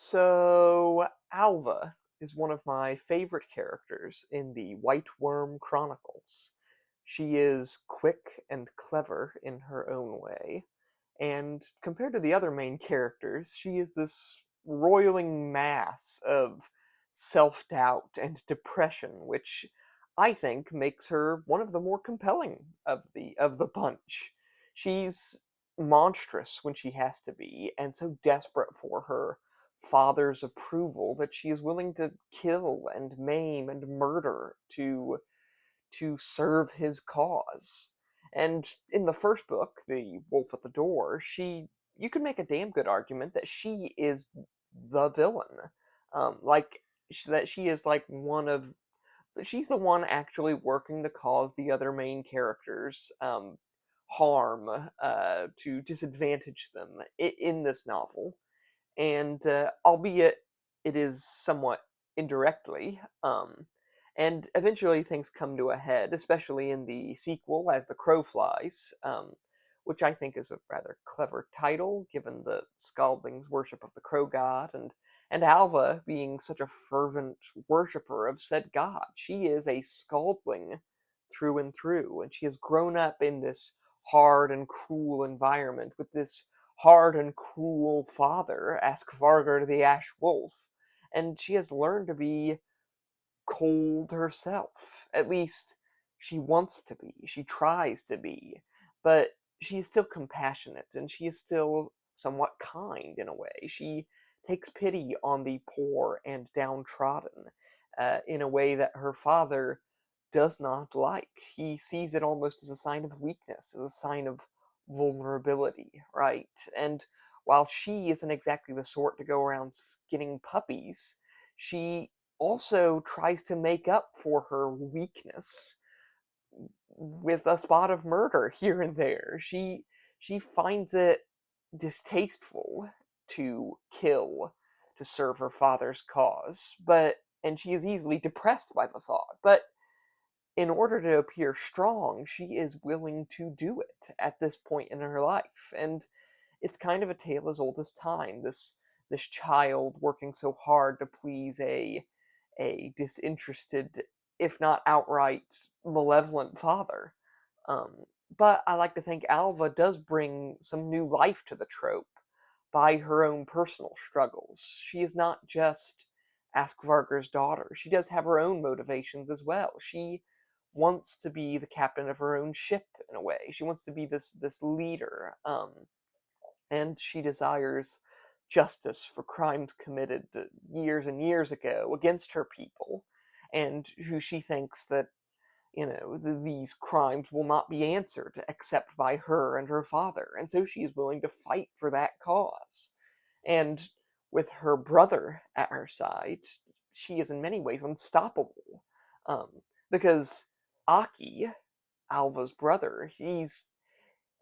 So, Alva is one of my favorite characters in the Wight Wyrm Chronicles. She is quick and clever in her own way, and compared to the other main characters, she is this roiling mass of self-doubt and depression, which I think makes her one of the more compelling of the bunch. She's monstrous when she has to be, and so desperate for her father's approval that she is willing to kill and maim and murder to serve his cause. And in the first book, The Wolf at the Door, you can make a damn good argument that she is the villain. Like that she is like one of she's the one actually working to cause the other main characters harm, to disadvantage them in this novel, and albeit it is somewhat indirectly. And eventually things come to a head, especially in the sequel, As the Crow Flies, which I think is a rather clever title, given the Scalding's worship of the crow god, and Alva being such a fervent worshipper of said god. She is a Scaldling through and through, and she has grown up in this hard and cruel environment with this hard and cruel father, Askvargr the Ash Wolf, and she has learned to be cold herself. At least she wants to be. She tries to be. But she is still compassionate, and she is still somewhat kind in a way. She takes pity on the poor and downtrodden, in a way that her father does not like. He sees it almost as a sign of weakness, as a sign of vulnerability, right? And while she isn't exactly the sort to go around skinning puppies, she also tries to make up for her weakness with a spot of murder here and there. She finds it distasteful to kill to serve her father's cause, and she is easily depressed by the thought. But in order to appear strong, she is willing to do it at this point in her life. And it's kind of a tale as old as time. This child working so hard to please a disinterested, if not outright malevolent father. Um, but I like to think Alva does bring some new life to the trope by her own personal struggles. She is not just Askvarger's daughter. She does have her own motivations as well. She wants to be the captain of her own ship in a way. She wants to be this leader, and she desires justice for crimes committed years and years ago against her people, and who she thinks that these crimes will not be answered except by her and her father, and so she is willing to fight for that cause. And with her brother at her side, she is in many ways unstoppable. Because Aki, Alva's brother, he's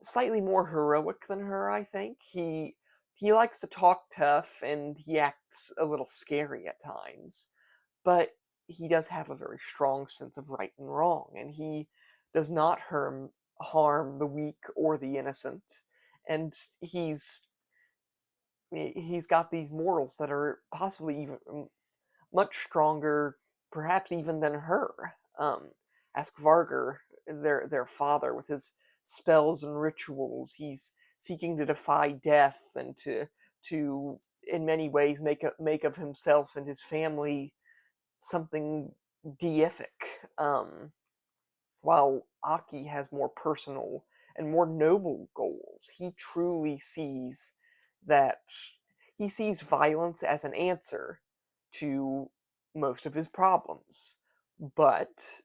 slightly more heroic than her, I think. He likes to talk tough and he acts a little scary at times, but he does have a very strong sense of right and wrong, and he does not harm the weak or the innocent, and he's got these morals that are possibly even much stronger, perhaps even than her. Ask Varger, their father, with his spells and rituals. He's seeking to defy death and to in many ways make of himself and his family something deific. While Aki has more personal and more noble goals. That he sees violence as an answer to most of his problems, but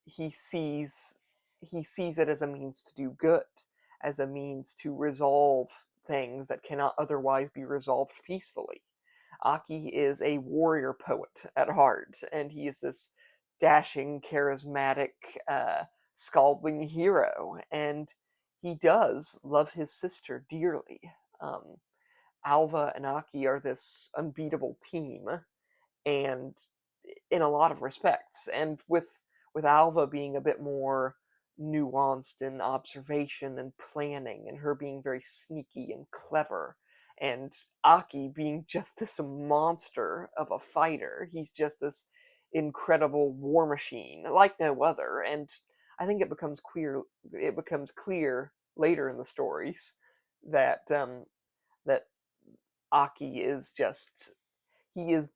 he sees he sees it as a means to do good, as a means to resolve things that cannot otherwise be resolved peacefully. Aki is a warrior poet at heart, and he is this dashing, charismatic, scalding hero, and he does love his sister dearly. Um, Alva and Aki are this unbeatable team, and in a lot of respects, and with Alva being a bit more nuanced in observation and planning, and her being very sneaky and clever, and Aki being just this monster of a fighter. He's just this incredible war machine like no other, and I think it becomes clear later in the stories that that Aki is just he is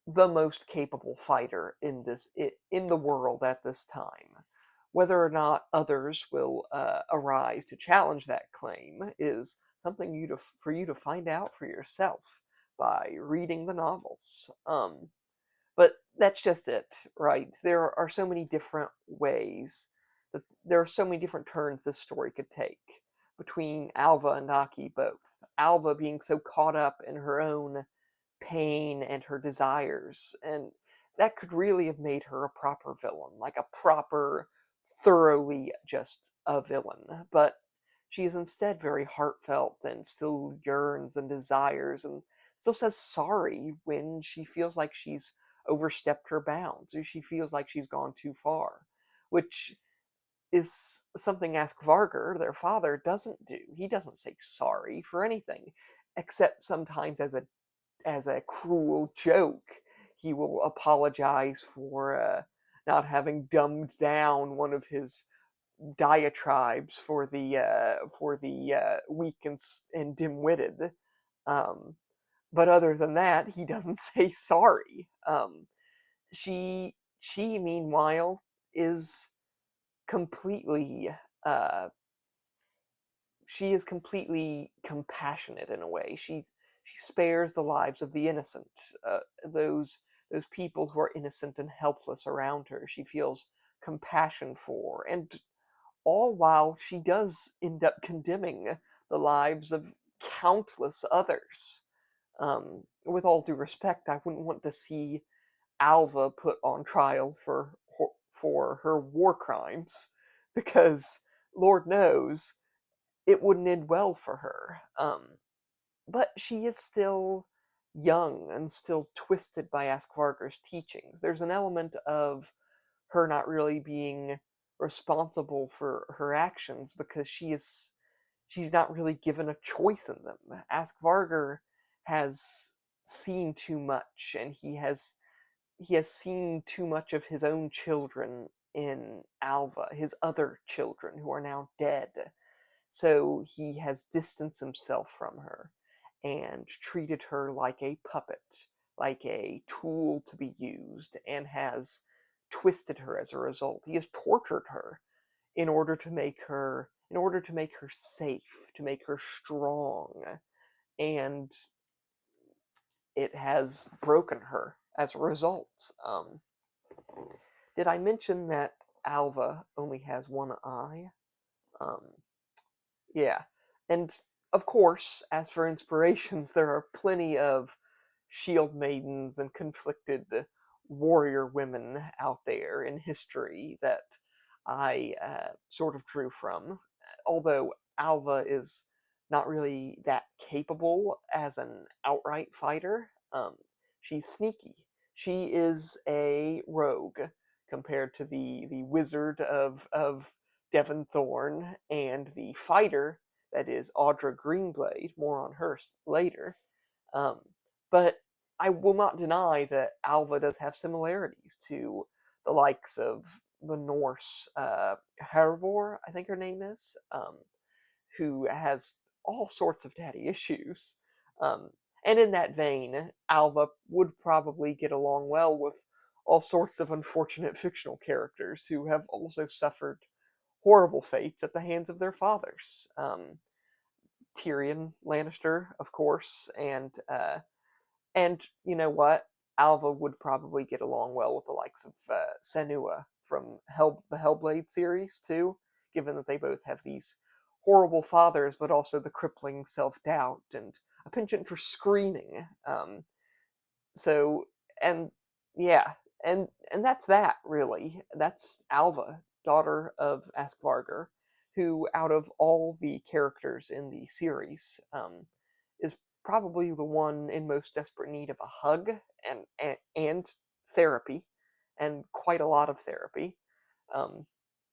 the most capable fighter in the world at this time. Whether or not others will arise to challenge that claim is something for you to find out for yourself by reading the novels. But that's just it, right? There are so many different ways that there are so many different turns this story could take between Alva and Aki both. Alva being so caught up in her own pain and her desires, and that could really have made her a proper villain, like a proper, thoroughly just a villain. But she is instead very heartfelt and still yearns and desires and still says sorry when she feels like she's overstepped her bounds or she feels like she's gone too far, which is something Askvargr, their father, doesn't do. He doesn't say sorry for anything, except sometimes as a cruel joke. He will apologize for not having dumbed down one of his diatribes for the weak and dim-witted. Um, but other than that, he doesn't say sorry. She meanwhile is completely uh, she is completely compassionate in a way. She spares the lives of the innocent, those those people who are innocent and helpless around her. She feels compassion for, and all while she does end up condemning the lives of countless others. With all due respect, I wouldn't want to see Alva put on trial for her war crimes, because Lord knows it wouldn't end well for her. But she is still young and still twisted by Askvargur's teachings. There's an element of her not really being responsible for her actions because she's not really given a choice in them. Askvargr has seen too much, and he has seen too much of his own children in Alva, his other children who are now dead. So he has distanced himself from her and treated her like a puppet, like a tool to be used, and has twisted her as a result. He has tortured her in order to make her safe, to make her strong, and it has broken her as a result. Did I mention that Alva only has one eye? Um, Yeah. And of course, as for inspirations, there are plenty of shield maidens and conflicted warrior women out there in history that I sort of drew from. Although Alva is not really that capable as an outright fighter, she's sneaky. She is a rogue compared to the wizard of Devon Thorne and the fighter that is Audra Greenblade. More on her later. Um, but I will not deny that Alva does have similarities to the likes of the Norse Hervor, I think her name is, who has all sorts of daddy issues. Um, and in that vein, Alva would probably get along well with all sorts of unfortunate fictional characters who have also suffered horrible fates at the hands of their fathers. Tyrion Lannister, of course, and you know what? Alva would probably get along well with the likes of Senua from the Hellblade series too, given that they both have these horrible fathers, but also the crippling self-doubt and a penchant for screaming. So and yeah, and that's that really. That's Alva, daughter of Askvargr, who out of all the characters in the series, is probably the one in most desperate need of a hug and therapy, and quite a lot of therapy. Um,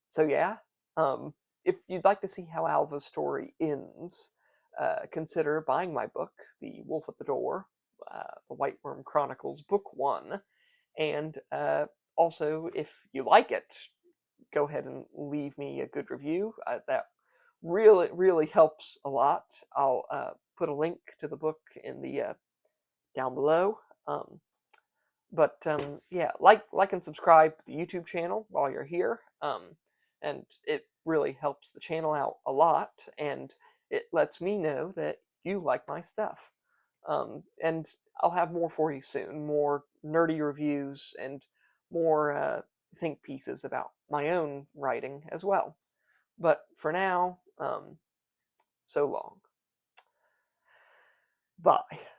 so yeah, um, if you'd like to see how Alva's story ends, consider buying my book, The Wolf at the Door, The Wight Wyrm Chronicles, Book 1. And also, if you like it, go ahead and leave me a good review. That really helps a lot. I'll put a link to the book in the down below. Yeah, like and subscribe to the YouTube channel while you're here. And it really helps the channel out a lot, and it lets me know that you like my stuff. And I'll have more for you soon, more nerdy reviews and more think pieces about my own writing as well. But for now, so long. Bye.